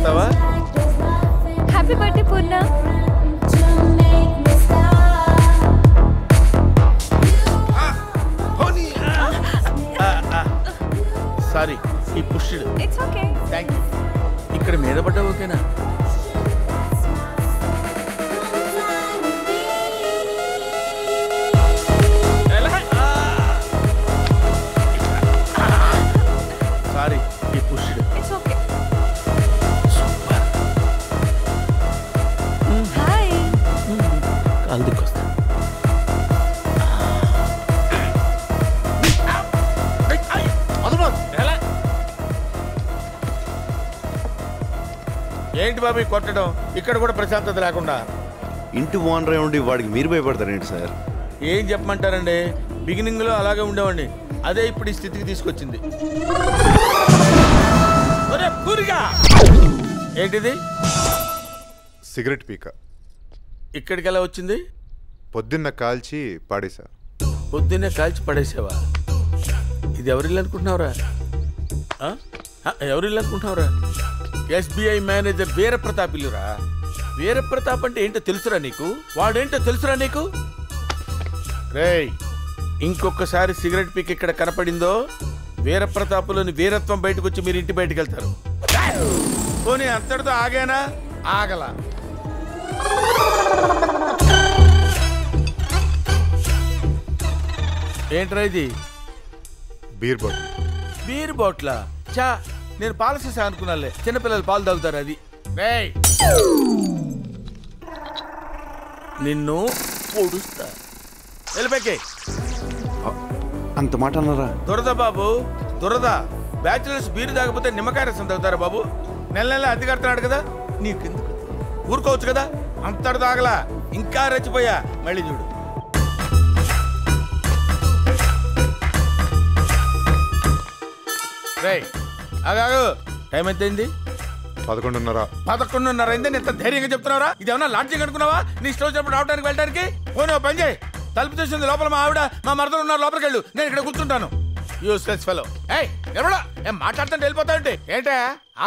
చేస్తావా? Happy birthday పూర్ణ. Sorry, ఈ pushed. It's okay. Thank you. ఇక్కడ మీద పడ్డా ఓకేనా? సారీ, ఈ పుష్డ్. It's okay. హాయ్. కాలు దిక్కొస్తా. ఏంటి బాబు కొట్టడం? ఇక్కడ కూడా ప్రశాంతత లేకుండా. ఇంటి ఓనర్ ఉండి వాడికి మీరు భయపడతారేంటి సార్? ఏం చెప్పమంటారండి, బిగినింగ్ లో అలాగే ఉండేవాడిని, అదే ఇప్పుడు ఈ స్థితికి తీసుకొచ్చింది. ఏంటిది? సిగరెట్ పీక. ఇక్కడికి ఎలా వచ్చింది? పొద్దున్న కాల్చి పాడేసా. పొద్దున్నే కాల్చి పడేసావా? ఇది ఎవరిల్లు అనుకుంటున్నావురా? ఎవరిల్లు అనుకుంటున్నావురా? SBI మేనేజర్ వీరప్రతాప్ ఇల్లురా. వీరప్రతాప్ అంటే ఏంటో తెలుసురా నీకు? వాడేంటో తెలుసురా నీకు? రేయ్, ఇంకొకసారి సిగరెట్ పీక్ ఇక్కడ కనపడిందో వీరప్రతాపులోని వీరత్వం బయటకు వచ్చి మీరు ఇంటి బయటకు వెళ్తారు. పోనీ అంతటితో ఆగానా? ఆగల. ఏంట్రా ఇది? Beer bottle. బీర్ బాట్లా? చా, నేను పాలసీసా అనుకున్నాలే, చిన్నపిల్లలు పాలు తాగుతారు అది. రేయ్, నిన్ను పొడుస్తా. వెళ్ళిపోకే. అంత మాట అన్నారా? దురద బాబు, దురద. బ్యాచులర్స్ బీరు తాగకపోతే నిమ్మకాయ రసం తాగుతారా బాబు? నెల నెల అద్దె కడుతున్నాడు కదా, నీకెందుకు? ఊరుకోవచ్చు కదా. అంతటి తాగలా, ఇంకా రెచ్చిపోయా. మళ్ళీ చూడు. రేయ్, ఆగాగు. టైం ఎంతైంది? 11:30. 11:30 అయింది. నేను ఇంత ధైర్యంగా చెప్తున్నారా? ఇది ఏమన్నా లాడ్జింగ్ అనుకున్నావా? నీ ఇష్టం వచ్చినప్పుడు రావడానికి వెళ్ళడానికి. పోనీ ఓ పని చేయి, తలుపు తీసింది లోపల మా ఆవిడ మా మరదలు ఉన్నారు, లోపలికి వెళ్ళు, నేను ఇక్కడ కూర్చుంటాను. Useless fellow. ఏయ్ ఎవడా ఏం మాట్లాడుతుంటే వెళ్ళిపోతావంటే? ఏంటే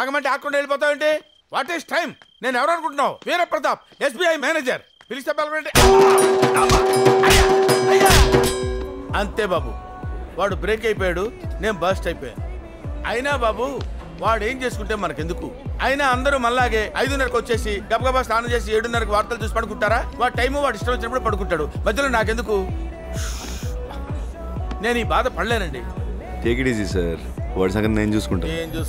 ఆగమంటే ఆగకుండా వెళ్ళిపోతావంటే? What is time? నేను ఎవరు అనుకుంటున్నావు? Veera Pratap, SBI manager. పిలిస్తే పిలవండి. అంతే బాబు, వాడు బ్రేక్ అయిపోయాడు, నేను బస్ట్ అయిపోయాను. అయినా బాబు వాడు ఏం చేసుకుంటే మనకెందుకు? అయినా అందరూ మళ్ళాగే 5:30కి వచ్చేసి గబగబా స్నానం చేసి 7:30కి వార్తలు చూసి పడుకుంటారా? వాడి టైము వాడు ఇష్టం వచ్చినప్పుడు పడుకుంటాడు, మధ్యలో నాకెందుకు? నేను ఈ బాధ పడలేనండి. టేక్ ఇట్ ఈజీ సార్, వాడి సంగతి నేను చూసుకుంటాను. ఏం చూసుకుంటా?